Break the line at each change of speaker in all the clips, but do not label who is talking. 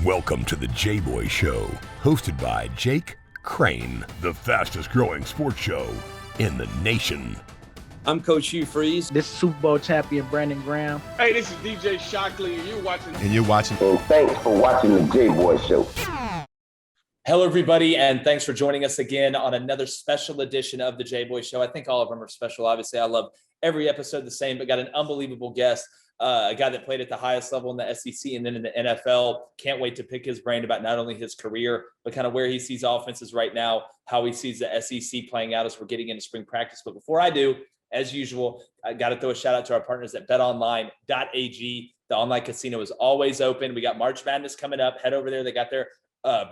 Welcome to the Jboy Show, hosted by Jake Crain, the fastest growing sports show in the nation.
I'm Coach Hugh Freeze.
This is Super Bowl champion Brandon Graham.
Hey, this is DJ Shockley, and you're watching.
And thanks for watching the Jboy Show.
Hello, everybody, and thanks for joining us again on another special edition of the Jboy Show. I think all of them are special. Obviously, I love every episode the same, but got an unbelievable guest, a guy that played at the highest level in the SEC and then in the NFL. Can't wait to pick his brain about not only his career, but kind of where he sees offenses right now, how he sees the SEC playing out as we're getting into spring practice. But before I do, as usual, I got to throw a shout out to our partners at betonline.ag. The online casino is always open. We got March Madness coming up. Head over there. They got their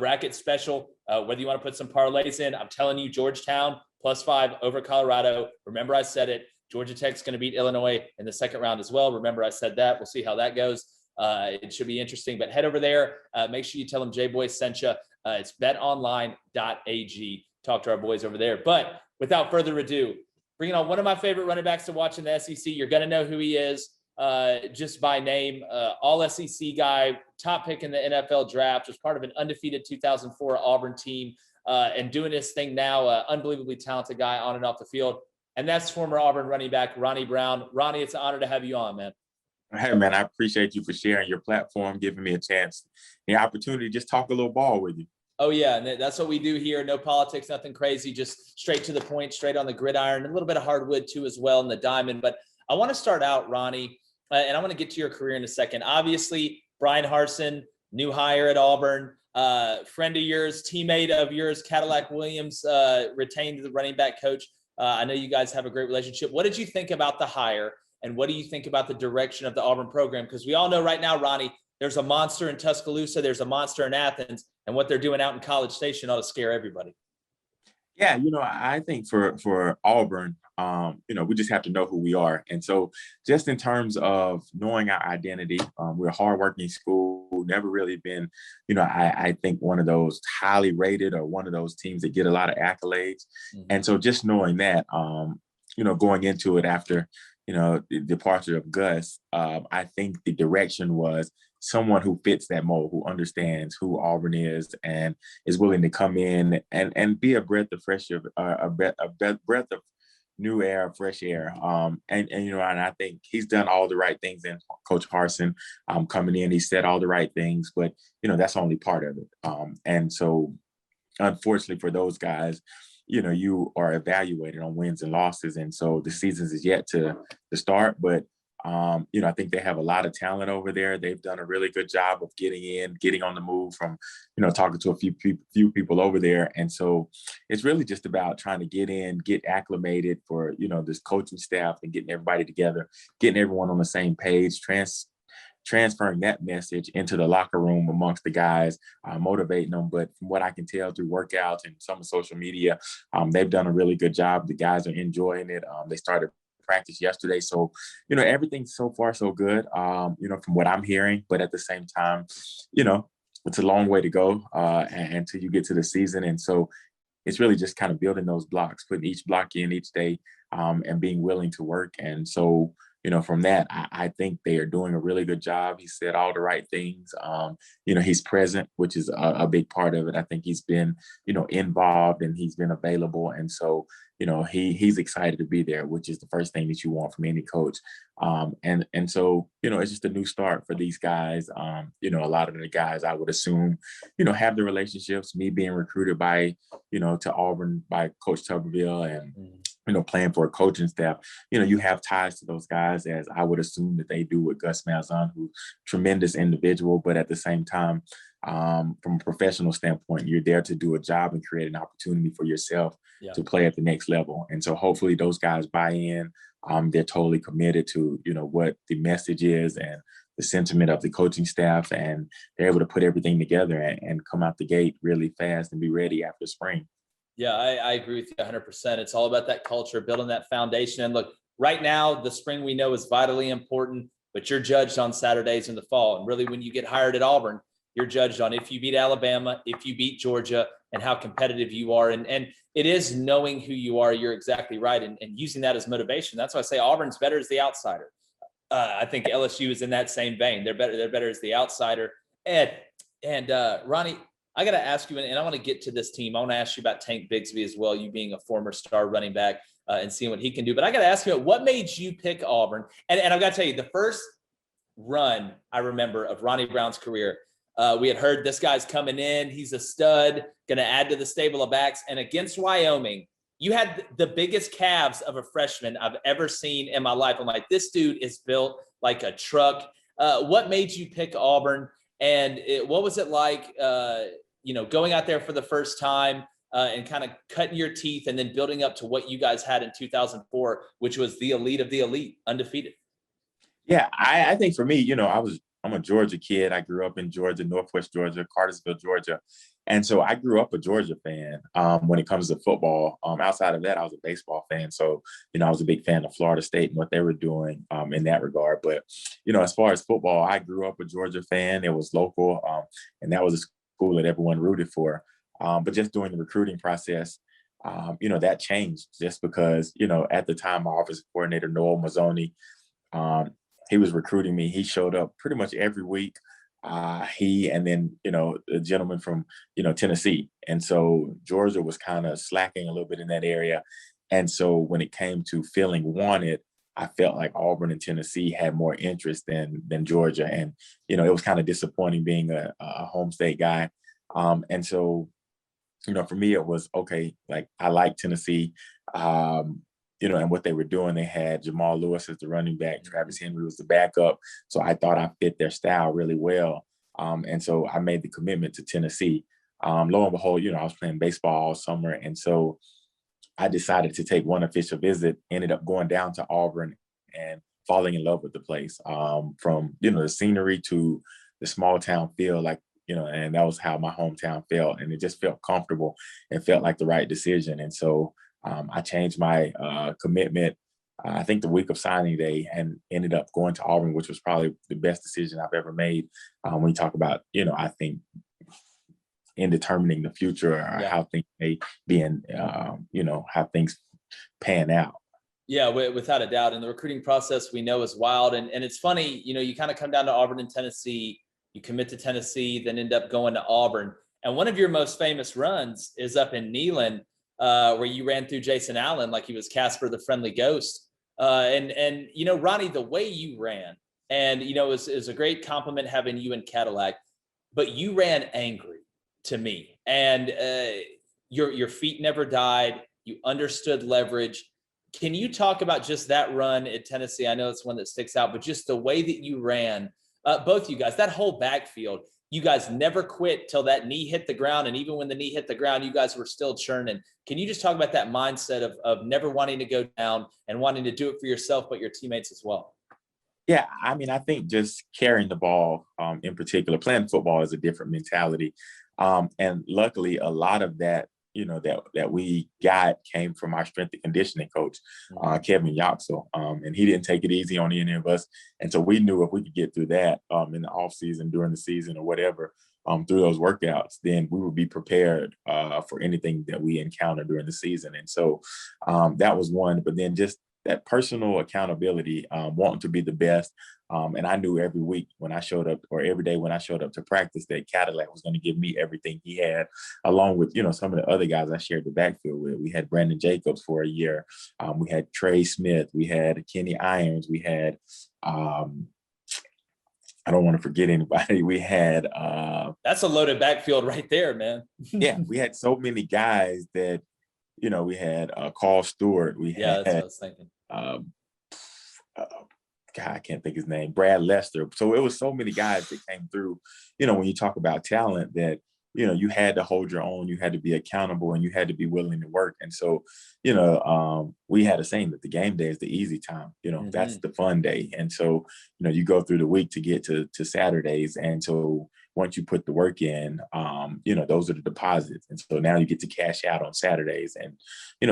bracket special. Whether you want to put some parlays in, I'm telling you, Georgetown +5 over Colorado. Remember, I said it. Georgia Tech's going to beat Illinois in the second round as well. Remember, I said that. We'll see how that goes. It should be interesting. But head over there. Make sure you tell them Jboy sent you. It's betonline.ag. Talk to our boys over there. But without further ado, bringing on one of my favorite running backs to watch in the SEC. You're going to know who he is just by name. All SEC guy, top pick in the NFL draft, was part of an undefeated 2004 Auburn team and doing his thing now. Unbelievably talented guy on and off the field. And that's former Auburn running back Ronnie Brown. Ronnie, it's an honor to have you on, man.
Hey, man, I appreciate you for sharing your platform, giving me a chance, the opportunity to just talk a little ball with you.
Oh, yeah, and that's what we do here. No politics, nothing crazy, just straight to the point, straight on the gridiron, a little bit of hardwood too as well in the diamond. But I want to start out, Ronnie, and I want to get to your career in a second. Obviously, Brian Harsin, new hire at Auburn, friend of yours, teammate of yours, Cadillac Williams, retained the running back coach. I know you guys have a great relationship. What did you think about the hire, and what do you think about the direction of the Auburn program? Because we all know right now, Ronnie, there's a monster in Tuscaloosa, there's a monster in Athens, and what they're doing out in College Station ought to scare everybody.
Yeah, I think for Auburn, we just have to know who we are. And so just in terms of knowing our identity, we're a hardworking school, never really been, I think one of those highly rated or one of those teams that get a lot of accolades. Mm-hmm. And so just knowing that, going into it after, the departure of Gus, I think the direction was someone who fits that mold, who understands who Auburn is and is willing to come in and be a breath of fresh air, a breath of new air, fresh air. And I think he's done all the right things. And Coach Harsin coming in, he said all the right things, but that's only part of it. And so unfortunately for those guys, you are evaluated on wins and losses. And so the season is yet to start, but I think they have a lot of talent over there. They've done a really good job of getting on the move from, talking to a few people over there. And so it's really just about trying to get acclimated for, this coaching staff and getting everybody together, getting everyone on the same page, transferring that message into the locker room amongst the guys, motivating them. But from what I can tell through workouts and some of social media, they've done a really good job. The guys are enjoying it. They started practice yesterday. So, everything's so far so good, from what I'm hearing. But at the same time, it's a long way to go until you get to the season. And so it's really just kind of building those blocks, putting each block in each day and being willing to work. And so, from that, I think they are doing a really good job. He said all the right things. He's present, which is a big part of it. I think he's been, involved and he's been available. And so, he's excited to be there, which is the first thing that you want from any coach. And so, it's just a new start for these guys. A lot of the guys, I would assume, have the relationships, me being recruited by, to Auburn by Coach Tuberville and, playing for a coaching staff, you have ties to those guys, as I would assume that they do with Gus Malzahn, who's a tremendous individual, but at the same time, from a professional standpoint, you're there to do a job and create an opportunity for yourself to play at the next level. And so hopefully those guys buy in. They're totally committed to, what the message is and the sentiment of the coaching staff, and they're able to put everything together and come out the gate really fast and be ready after spring.
Yeah, I agree with you 100%. It's all about that culture, building that foundation. And look, right now, the spring we know is vitally important, but you're judged on Saturdays in the fall. And really, when you get hired at Auburn, you're judged on if you beat Alabama, if you beat Georgia, and how competitive you are. And it is knowing who you are. You're exactly right. And using that as motivation. That's why I say Auburn's better as the outsider. I think LSU is in that same vein. They're better as the outsider. Ed, And Ronnie, I got to ask you, and I want to get to this team. I want to ask you about Tank Bigsby as well, you being a former star running back and seeing what he can do. But I got to ask you, what made you pick Auburn? And I've got to tell you, the first run I remember of Ronnie Brown's career, we had heard this guy's coming in. He's a stud, going to add to the stable of backs. And against Wyoming, you had the biggest calves of a freshman I've ever seen in my life. I'm like, this dude is built like a truck. What made you pick Auburn? And what was it like, going out there for the first time and kind of cutting your teeth and then building up to what you guys had in 2004, which was the elite of the elite, undefeated?
Yeah, I think for me, I'm a Georgia kid. I grew up in Georgia, Northwest Georgia, Cartersville, Georgia. And so I grew up a Georgia fan when it comes to football. Outside of that, I was a baseball fan. So, I was a big fan of Florida State and what they were doing in that regard. But, as far as football, I grew up a Georgia fan. It was local, and that was a school that everyone rooted for. But just during the recruiting process, that changed just because, at the time, my offensive coordinator, Noel Mazzoni, he was recruiting me. He showed up pretty much every week. He and then, a gentleman from, Tennessee. And so Georgia was kind of slacking a little bit in that area. And so when it came to feeling wanted, I felt like Auburn and Tennessee had more interest than Georgia. And, it was kind of disappointing being a home state guy. And so, for me, it was, okay, like I like Tennessee. And what they were doing, they had Jamal Lewis as the running back, Travis Henry was the backup. So I thought I fit their style really well. And so I made the commitment to Tennessee. Lo and behold, I was playing baseball all summer. And so I decided to take one official visit, ended up going down to Auburn and falling in love with the place. From, the scenery to the small town feel, like, and that was how my hometown felt. And it just felt comfortable and felt like the right decision. And so I changed my commitment, I think the week of signing day, and ended up going to Auburn, which was probably the best decision I've ever made. When you talk about, I think in determining the future or how things may be in, how things pan out.
Yeah, without a doubt. And the recruiting process we know is wild. And it's funny, you kind of come down to Auburn and Tennessee, you commit to Tennessee, then end up going to Auburn. And one of your most famous runs is up in Neyland, where you ran through Jason Allen like he was Casper the Friendly Ghost. And Ronnie, the way you ran, and, it was a great compliment having you in Cadillac, but you ran angry to me. And your feet never died. You understood leverage. Can you talk about just that run at Tennessee? I know it's one that sticks out, but just the way that you ran, both you guys, that whole backfield, you guys never quit till that knee hit the ground. And even when the knee hit the ground, you guys were still churning. Can you just talk about that mindset of never wanting to go down and wanting to do it for yourself, but your teammates as well?
Yeah, I mean, I think just carrying the ball in particular, playing football is a different mentality. And luckily, a lot of that, that we got came from our strength and conditioning coach, Kevin Yoxel. And he didn't take it easy on any of us. And so we knew if we could get through that in the off season, during the season or whatever, through those workouts, then we would be prepared for anything that we encounter during the season. And so that was one, but then just that personal accountability, wanting to be the best. And I knew every week when I showed up, or every day when I showed up to practice, that Cadillac was going to give me everything he had, along with, some of the other guys I shared the backfield with. We had Brandon Jacobs for a year. We had Trey Smith. We had Kenny Irons. We had, I don't want to forget anybody. We had.
That's a loaded backfield right there, man.
Yeah, we had so many guys that, we had Carl Stewart. We had,
that's what I was thinking.
God, I can't think his name, Brad Lester. So it was so many guys that came through, when you talk about talent, that, you had to hold your own, you had to be accountable, and you had to be willing to work. And so, we had a saying that the game day is the easy time, that's the fun day. And so, you go through the week to get to Saturdays. And so once you put the work in, those are the deposits. And so now you get to cash out on Saturdays. And,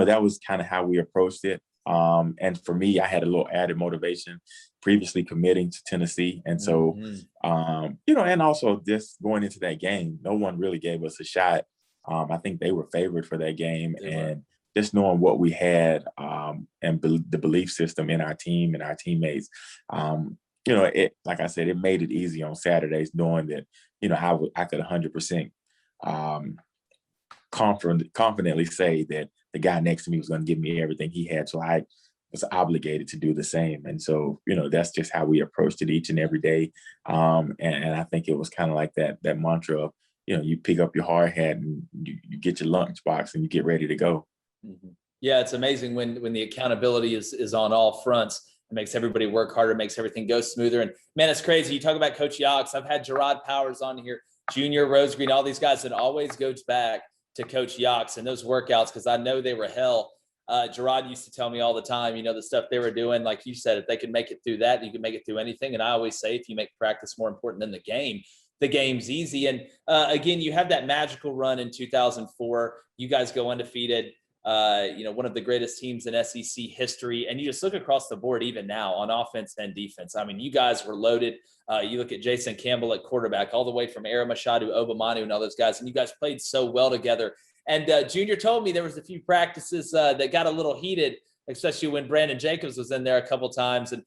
that was kind of how we approached it. And for me, I had a little added motivation previously committing to Tennessee. And so, and also just going into that game, no one really gave us a shot. I think they were favored for that game. And just knowing what we had and the belief system in our team and our teammates, like I said, it made it easy on Saturdays knowing that, I could 100% confidently say that the guy next to me was going to give me everything he had. So I was obligated to do the same. And so, that's just how we approached it each and every day. And I think it was kind of like that mantra of, you pick up your hard hat and you get your lunchbox and you get ready to go.
Mm-hmm. Yeah, it's amazing when the accountability is on all fronts. It makes everybody work harder, makes everything go smoother. And man, it's crazy. You talk about Coach Yox. I've had Gerard Powers on here, Junior, Rose Green, all these guys, that always goes back to Coach Yox and those workouts, because I know they were hell. Gerard used to tell me all the time, the stuff they were doing, like you said, if they could make it through that, you can make it through anything. And I always say, if you make practice more important than the game's easy. And again, you have that magical run in 2004. You guys go undefeated. One of the greatest teams in SEC history. And you just look across the board, even now, on offense and defense. I mean, you guys were loaded. You look at Jason Campbell at quarterback, all the way from Ara Machado, Obamanu, and all those guys. And you guys played so well together. And Junior told me there was a few practices that got a little heated, especially when Brandon Jacobs was in there a couple times. And,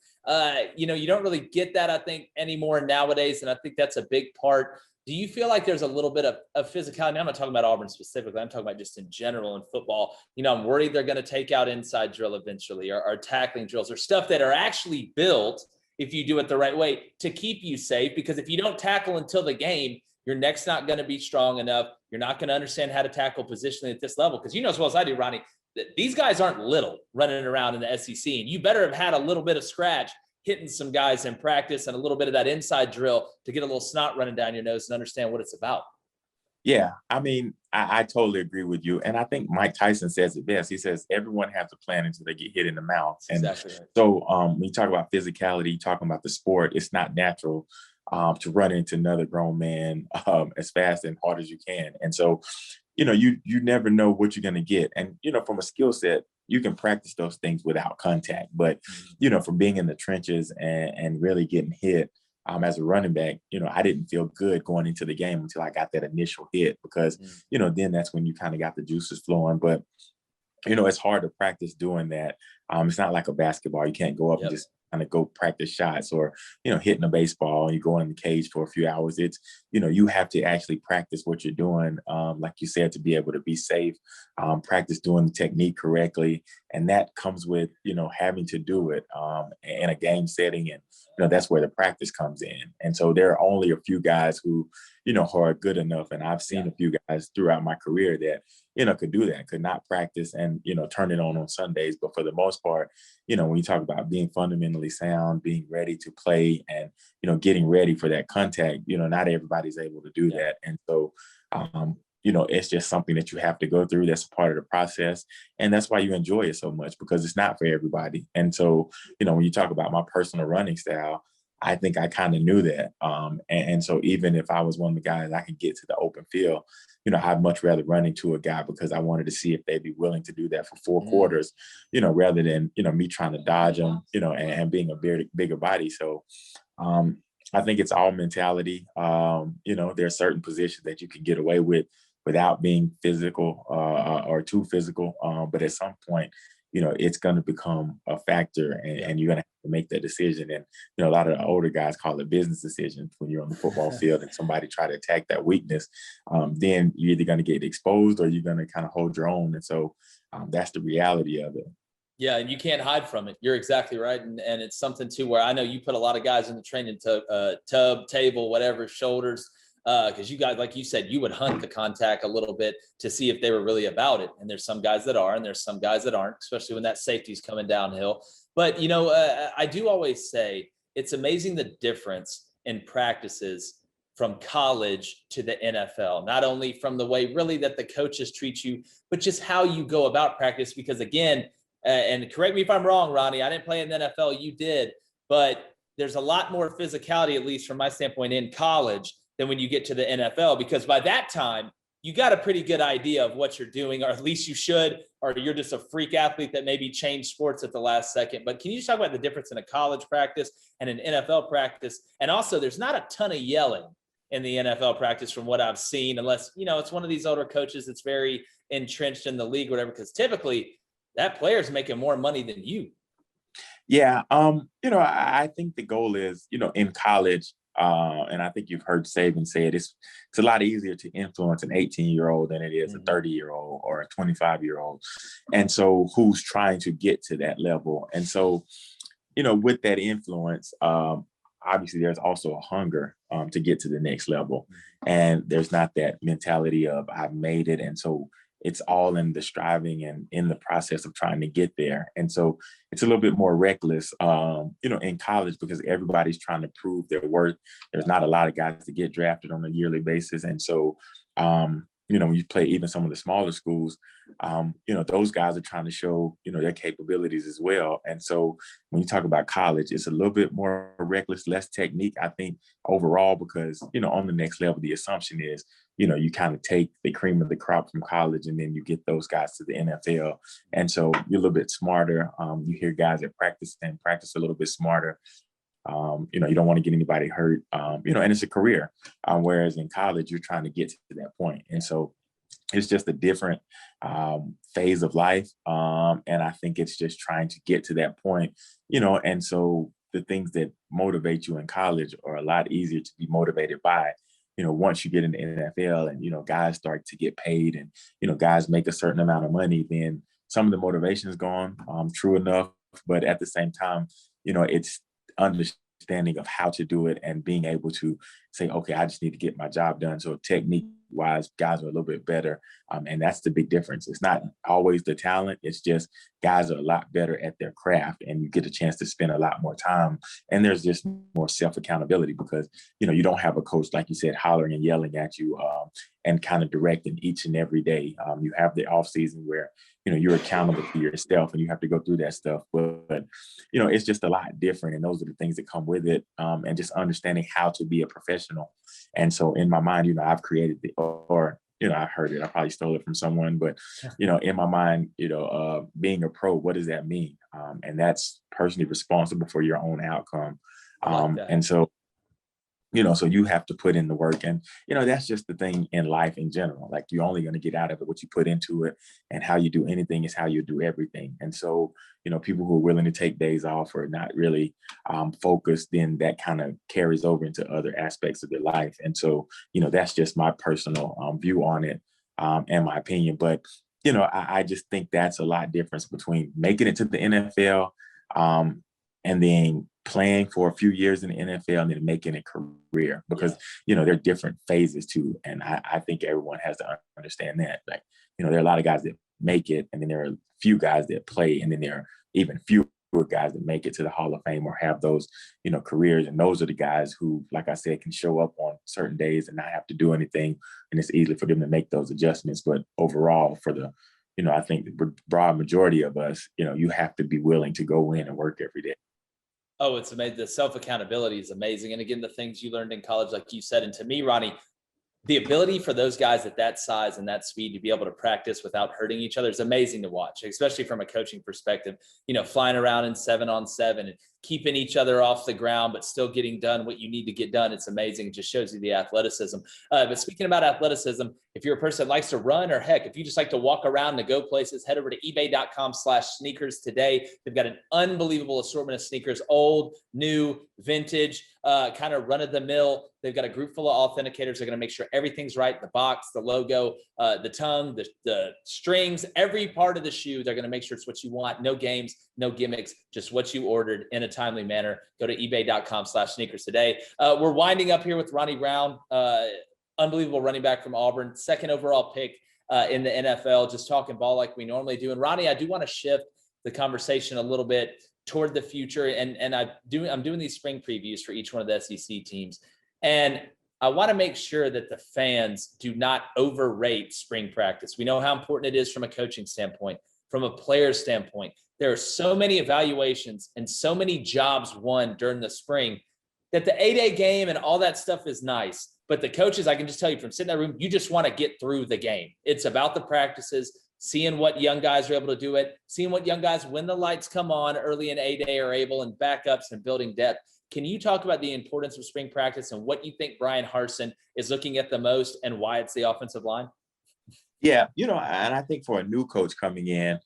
you don't really get that, I think, anymore nowadays. And I think that's a big part. Do you feel like there's a little bit of physicality? I'm not talking about Auburn specifically. I'm talking about just in general in football. I'm worried they're going to take out inside drill eventually, or tackling drills, or stuff that are actually built, if you do it the right way, to keep you safe. Because if you don't tackle until the game, your neck's not going to be strong enough. You're not going to understand how to tackle positionally at this level. Because as well as I do, Ronnie, that these guys aren't little running around in the SEC. And you better have had a little bit of scratch hitting some guys in practice and a little bit of that inside drill to get a little snot running down your nose and understand what it's about.
Yeah, I mean, I totally agree with you. And I think Mike Tyson says it best. He says, everyone has a plan until they get hit in the mouth. And exactly right. So when you talk about physicality, talking about the sport, it's not natural to run into another grown man as fast and hard as you can. And so, you never know what you're going to get. And, from a skill set, you can practice those things without contact. But, from being in the trenches and really getting hit as a running back, I didn't feel good going into the game until I got that initial hit, because, then that's when you kind of got the juices flowing. But, it's hard to practice doing that. It's not like a basketball. You can't go up and just kind of go practice shots, or, hitting a baseball and you go in the cage for a few hours. It's, you have to actually practice what you're doing, like you said, to be able to be safe, practice doing the technique correctly. And that comes with, having to do it in a game setting. And, that's where the practice comes in. And so there are only a few guys who, are good enough. And I've seen a few guys throughout my career that, could do that, could not practice and, turn it on Sundays. But for the most part, when you talk about being fundamentally sound, being ready to play and, getting ready for that contact, not everybody's able to do that. And so, it's just something that you have to go through. That's a part of the process. And that's why you enjoy it so much, because it's not for everybody. And so, when you talk about my personal running style, I think I kind of knew that. And so even if I was one of the guys, I could get to the open field, I'd much rather run into a guy, because I wanted to see if they'd be willing to do that for 4 quarters, rather than, me trying to dodge them, and being a bigger body. So I think it's all mentality. There are certain positions that you can get away with without being physical or too physical. But at some point, it's going to become a factor, and you're going to have to make that decision. And, a lot of the older guys call it business decisions when you're on the football field and somebody try to attack that weakness. Then you're either going to get exposed or you're going to kind of hold your own. And so that's the reality of it.
Yeah, and you can't hide from it. You're exactly right. And it's something, too, where I know you put a lot of guys in the training tub, table, whatever, shoulders, because you guys, like you said, you would hunt the contact a little bit to see if they were really about it. And there's some guys that are, and there's some guys that aren't, especially when that safety's coming downhill. But, I do always say it's amazing the difference in practices from college to the NFL, not only from the way really that the coaches treat you, but just how you go about practice. Because again, and correct me if I'm wrong, Ronnie, I didn't play in the NFL, you did, but there's a lot more physicality, at least from my standpoint, in college than when you get to the NFL, because by that time, you got a pretty good idea of what you're doing, or at least you should, or you're just a freak athlete that maybe changed sports at the last second. But can you just talk about the difference in a college practice and an NFL practice? And also, there's not a ton of yelling in the NFL practice from what I've seen, unless, it's one of these older coaches that's very entrenched in the league or whatever, because typically that player's making more money than you.
Yeah, I think the goal is, in college, and I think you've heard Saban say it, it's a lot easier to influence an 18-year-old than it is a 30-year-old or a 25-year-old. And so who's trying to get to that level. And so, with that influence, obviously there's also a hunger to get to the next level. And there's not that mentality of I've made it. And so it's all in the striving and in the process of trying to get there. And so it's a little bit more reckless, in college because everybody's trying to prove their worth. There's not a lot of guys that get drafted on a yearly basis. And so, when you play even some of the smaller schools, those guys are trying to show, their capabilities as well. And so when you talk about college, it's a little bit more reckless, less technique, I think, overall, because, on the next level, the assumption is, you kind of take the cream of the crop from college and then you get those guys to the NFL. And so you're a little bit smarter. You hear guys that practice a little bit smarter. You don't want to get anybody hurt, and it's a career. Whereas in college, you're trying to get to that point. And so it's just a different phase of life. And I think it's just trying to get to that point, and so the things that motivate you in college are a lot easier to be motivated by, once you get in the NFL and, guys start to get paid and, guys make a certain amount of money, then some of the motivation is gone, true enough. But at the same time, it's understanding of how to do it and being able to say, okay, I just need to get my job done. So technique wise, guys are a little bit better. And that's the big difference. It's not always the talent. It's just guys are a lot better at their craft and you get a chance to spend a lot more time. And there's just more self-accountability because, you don't have a coach, like you said, hollering and yelling at you and kind of directing each and every day. You have the off season where, you're accountable for yourself and you have to go through that stuff. But it's just a lot different. And those are the things that come with it. And just understanding how to be a professional. And so in my mind, I've created I heard it, I probably stole it from someone, but, in my mind, being a pro, what does that mean? And that's personally responsible for your own outcome. And so, so you have to put in the work and, that's just the thing in life in general. Like you're only going to get out of it what you put into it, and how you do anything is how you do everything. And so, people who are willing to take days off or not really focused, then that kind of carries over into other aspects of their life. And so, that's just my personal view on it and my opinion. But, I just think that's a lot difference between making it to the NFL and then playing for a few years in the NFL and then making a career, because, there are different phases too. And I think everyone has to understand that. Like, there are a lot of guys that make it, and then there are a few guys that play, and then there are even fewer guys that make it to the Hall of Fame or have those, careers. And those are the guys who, like I said, can show up on certain days and not have to do anything. And it's easy for them to make those adjustments. But overall, for the, I think the broad majority of us, you have to be willing to go in and work every day.
Oh, it's amazing. The self-accountability is amazing. And again, the things you learned in college, like you said, and to me, Ronnie, the ability for those guys at that size and that speed to be able to practice without hurting each other is amazing to watch, especially from a coaching perspective, flying around in 7-on-7 and keeping each other off the ground, but still getting done what you need to get done. It's amazing. It just shows you the athleticism. But speaking about athleticism, if you're a person that likes to run, or heck, if you just like to walk around and go places, head over to ebay.com/sneakers today. They've got an unbelievable assortment of sneakers, old, new, vintage, kind of run of the mill. They've got a group full of authenticators. They're going to make sure everything's right. The box, the logo, the tongue, the strings, every part of the shoe. They're going to make sure it's what you want. No games, no gimmicks, just what you ordered in a timely manner. Go to ebay.com/sneakers today. We're winding up here with Ronnie Brown, unbelievable running back from Auburn, second overall pick in the NFL, just talking ball like we normally do. And Ronnie, I do want to shift the conversation a little bit toward the future. And I'm doing these spring previews for each one of the SEC teams. And I want to make sure that the fans do not overrate spring practice. We know how important it is from a coaching standpoint, from a player standpoint. There are so many evaluations and so many jobs won during the spring that the 8A game and all that stuff is nice. But the coaches, I can just tell you from sitting in that room, you just want to get through the game. It's about the practices, seeing what young guys are able to do it, seeing what young guys, when the lights come on early in 8A, are able, and backups and building depth. Can you talk about the importance of spring practice and what you think Brian Harsin is looking at the most and why it's the offensive line?
Yeah, and I think for a new coach coming in,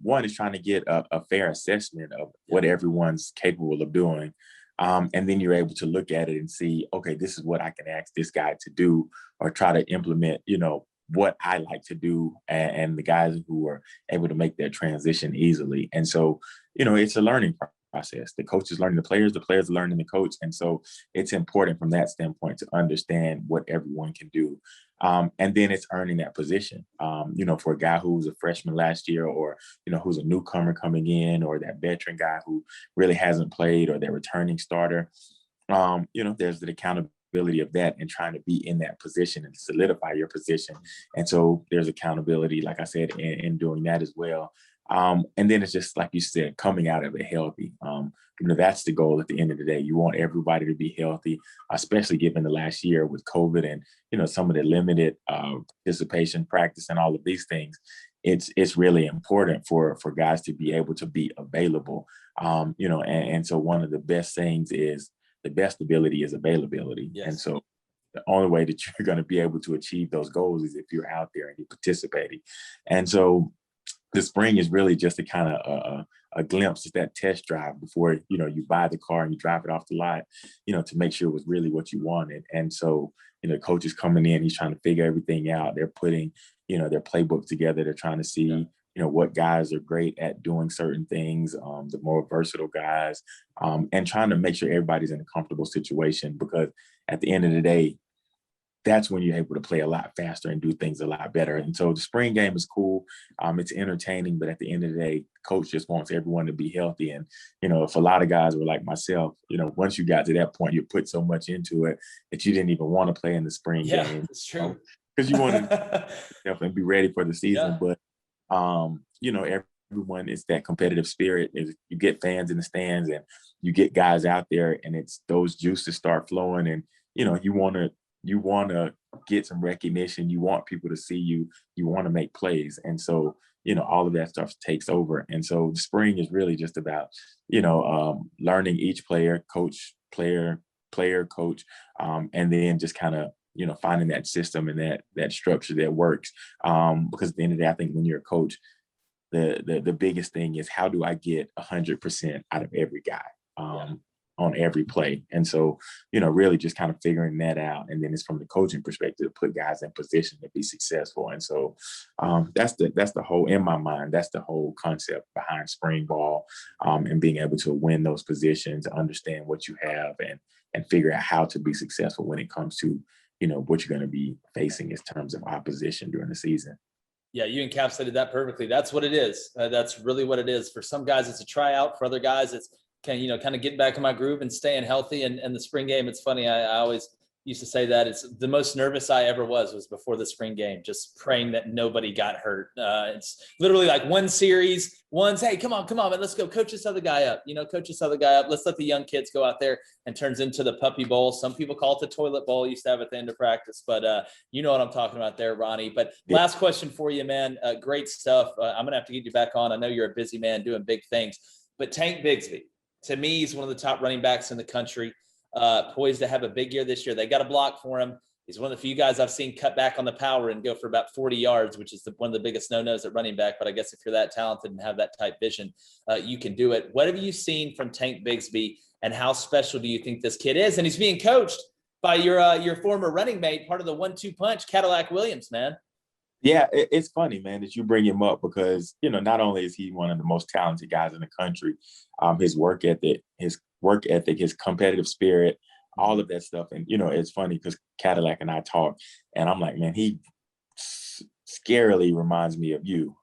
One is trying to get a fair assessment of what everyone's capable of doing. And then you're able to look at it and see, okay, this is what I can ask this guy to do, or try to implement, what I like to do, and the guys who are able to make that transition easily. And so, it's a learning process. The coach is learning the players are learning the coach. And so it's important from that standpoint to understand what everyone can do. And then it's earning that position, for a guy who was a freshman last year, or, who's a newcomer coming in, or that veteran guy who really hasn't played, or their returning starter. There's the accountability of that and trying to be in that position and solidify your position. And so there's accountability, like I said, in doing that as well. And then it's just, like you said, coming out of it healthy. That's the goal at the end of the day. You want everybody to be healthy, especially given the last year with COVID and, some of the limited participation, practice, and all of these things. It's really important for guys to be able to be available. And so one of the best things is the best ability is availability. Yes. And so the only way that you're going to be able to achieve those goals is if you're out there and you're participating. And so the spring is really just a kind of a glimpse of that test drive before, you buy the car and you drive it off the lot, to make sure it was really what you wanted. And so, coach is coming in, he's trying to figure everything out. They're putting, their playbook together. They're trying to see, what guys are great at doing certain things, the more versatile guys, and trying to make sure everybody's in a comfortable situation, because at the end of the day, that's when you're able to play a lot faster and do things a lot better. And so the spring game is cool. It's entertaining, but at the end of the day, coach just wants everyone to be healthy. And, if a lot of guys were like myself, once you got to that point, you put so much into it that you didn't even want to play in the spring game.
Yeah, it's true.
Because you want to definitely be ready for the season. Yeah. But, everyone is that competitive spirit. You get fans in the stands and you get guys out there, and it's those juices start flowing, and, you want to get some recognition. You want people to see you. You want to make plays. And so, all of that stuff takes over. And so the spring is really just about, learning each player, coach, player, coach, and then just kind of, finding that system and that structure that works. Because at the end of the day, I think when you're a coach, the biggest thing is, how do I get 100% out of every guy? On every play. And so, really just kind of figuring that out. And then it's from the coaching perspective, put guys in position to be successful. And so that's the whole, in my mind, that's the whole concept behind spring ball, and being able to win those positions, understand what you have, and figure out how to be successful when it comes to, what you're going to be facing in terms of opposition during the season.
Yeah, you encapsulated that perfectly. That's what it is. That's really what it is. For some guys, it's a tryout. For other guys, it's kind of getting back in my groove and staying healthy. And the spring game, it's funny. I always used to say that it's the most nervous I ever was before the spring game, just praying that nobody got hurt. It's literally like one series, hey, come on, man, let's go coach this other guy up, Let's let the young kids go out there, and turns into the puppy bowl. Some people call it the toilet bowl, used to have at the end of practice, but you know what I'm talking about there, Ronnie. But last question for you, man. Great stuff. I'm going to have to get you back on. I know you're a busy man doing big things, but Tank Bigsby, to me, he's one of the top running backs in the country, poised to have a big year this year. They got a block for him. He's one of the few guys I've seen cut back on the power and go for about 40 yards, which is one of the biggest no-nos at running back. But I guess if you're that talented and have that type vision, you can do it. What have you seen from Tank Bigsby, and how special do you think this kid is? And he's being coached by your former running mate, part of the 1-2 punch, Cadillac Williams, man.
Yeah, it's funny, man, that you bring him up, because, not only is he one of the most talented guys in the country, his work ethic, his competitive spirit, all of that stuff. And, it's funny because Cadillac and I talk, and I'm like, man, he scarily reminds me of you,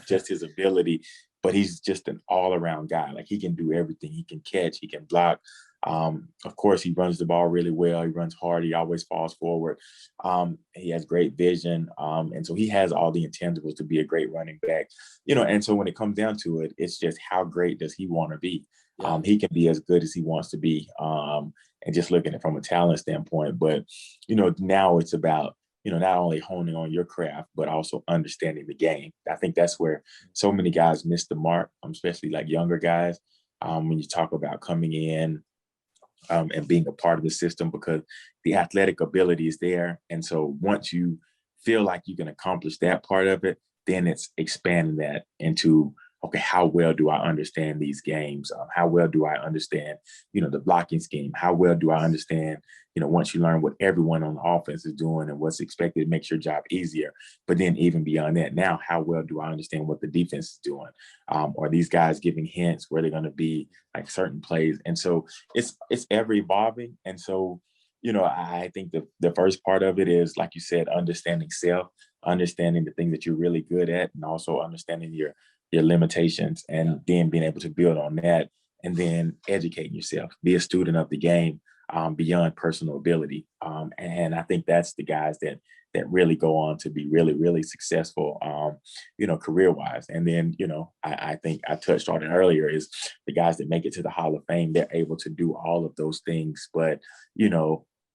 just his ability, but he's just an all around guy. Like, he can do everything. He can catch, he can block. Of course, he runs the ball really well. He runs hard. He always falls forward. He has great vision. And so he has all the intangibles to be a great running back, and so when it comes down to it, it's just, how great does he want to be? Yeah. He can be as good as he wants to be. And just looking at it from a talent standpoint, but, now it's about, not only honing on your craft, but also understanding the game. I think that's where so many guys miss the mark, especially like younger guys, when you talk about coming in, and being a part of the system, because the athletic ability is there. And so once you feel like you can accomplish that part of it, then it's expanding that into, okay, how well do I understand these games? How well do I understand, the blocking scheme? How well do I understand, once you learn what everyone on the offense is doing and what's expected, it makes your job easier. But then even beyond that, now, how well do I understand what the defense is doing? Are these guys giving hints where they're going to be like certain plays? And so it's ever evolving. And so, I think the first part of it is, like you said, understanding self, understanding the things that you're really good at, and also understanding your limitations, and then being able to build on that, and then educating yourself, be a student of the game beyond personal ability. And I think that's the guys that really go on to be really, really successful, career-wise. And then, I think I touched on it earlier, is the guys that make it to the Hall of Fame, they're able to do all of those things. But,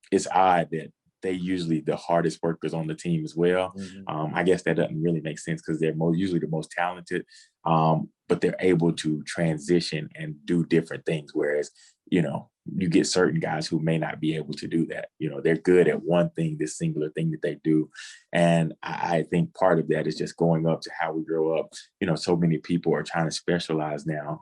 it's odd that they usually the hardest workers on the team as well. I guess that doesn't really make sense because they're usually the most talented, but they're able to transition and do different things. Whereas, you get certain guys who may not be able to do that. They're good at one thing, this singular thing that they do. And I think part of that is just going up to how we grow up. So many people are trying to specialize now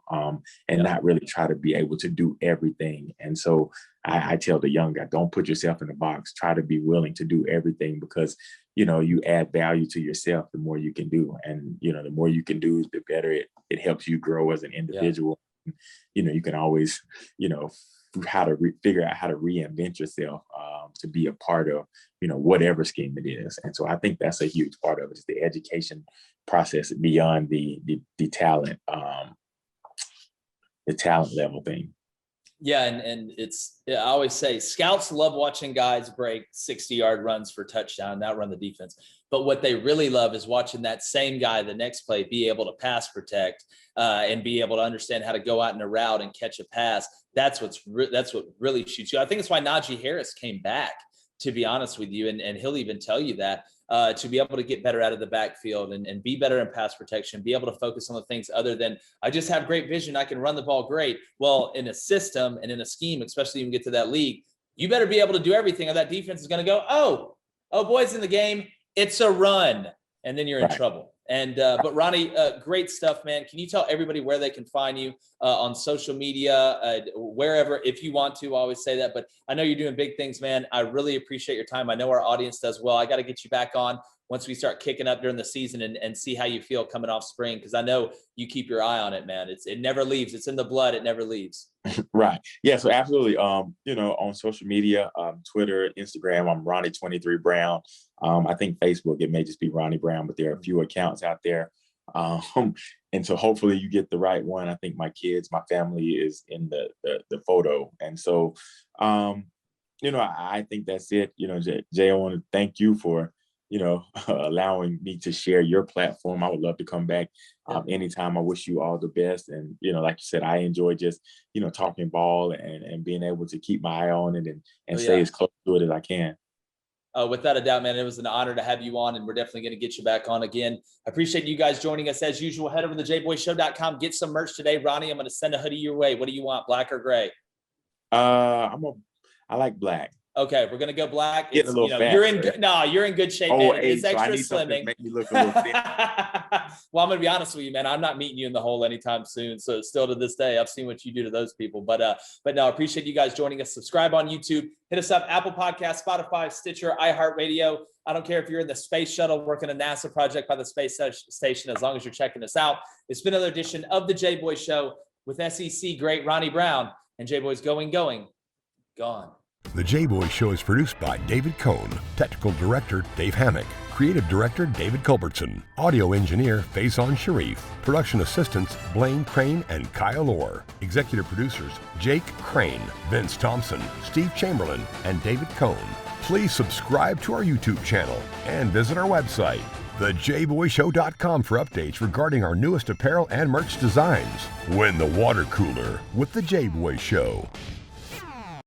and not really try to be able to do everything. And so I tell the young guy, don't put yourself in a box. Try to be willing to do everything, because, you add value to yourself the more you can do. And, the more you can do, the better it helps you grow as an individual. You can always, figure out how to reinvent yourself to be a part of, whatever scheme it is. And so I think that's a huge part of it, is the education process beyond the talent, the talent level thing.
Yeah, and I always say scouts love watching guys break 60-yard runs for touchdown and outrun the defense. But what they really love is watching that same guy the next play be able to pass protect and be able to understand how to go out in a route and catch a pass. That's what really shoots you. I think that's why Najee Harris came back, to be honest with you, and he'll even tell you that. To be able to get better out of the backfield and be better in pass protection, be able to focus on the things other than, I just have great vision, I can run the ball great. Well, in a system and in a scheme, especially when you get to that league, you better be able to do everything, or that defense is going to go, oh, boys, in the game, it's a run. And then you're in trouble. And but Ronnie, great stuff, man. Can you tell everybody where they can find you on social media, wherever, if you want to? I always say that, but I know you're doing big things, man. I really appreciate your time. I know our audience does well. I got to get you back on once we start kicking up during the season and see how you feel coming off spring, because I know you keep your eye on it, man. It never leaves. It's in the blood. It never leaves.
Right. Yeah. So absolutely. On social media, Twitter, Instagram, I'm Ronnie23 Brown. I think Facebook, it may just be Ronnie Brown, but there are a few accounts out there. And so hopefully you get the right one. I think my family is in the photo. And so, I think that's it. Jay, I want to thank you for, allowing me to share your platform. I would love to come back anytime. I wish you all the best. And, like you said, I enjoy just, talking ball and being able to keep my eye on it and stay as close to it as I can.
Without a doubt, man, it was an honor to have you on, and we're definitely going to get you back on again. I appreciate you guys joining us as usual. Head over to jboyshow.com, get some merch today. Ronnie, I'm going to send a hoodie your way. What do you want, black or gray?
I like black.
Okay, we're gonna go black.
Getting a little fat,
you're in good shape, man. It's extra slimming.
Make me look a little thin.
Well, I'm gonna be honest with you, man. I'm not meeting you in the hole anytime soon. So still to this day, I've seen what you do to those people. But no, I appreciate you guys joining us. Subscribe on YouTube. Hit us up, Apple Podcasts, Spotify, Stitcher, iHeartRadio. I don't care if you're in the space shuttle working a NASA project by the space station, as long as you're checking us out. It's been another edition of the Jboy Show with SEC great Ronnie Brown and Jboy's going, gone.
The Jboy Show is produced by David Cohn, Technical Director Dave Hammock, Creative Director David Culbertson, Audio Engineer Feyzan Shareef, Production Assistants Blaine Crain and Kyle Orr, Executive Producers Jake Crain, Vince Thompson, Steve Chamberlain, and David Cohn. Please subscribe to our YouTube channel and visit our website, thejboyshow.com, for updates regarding our newest apparel and merch designs. Win the water cooler with the Jboy Show.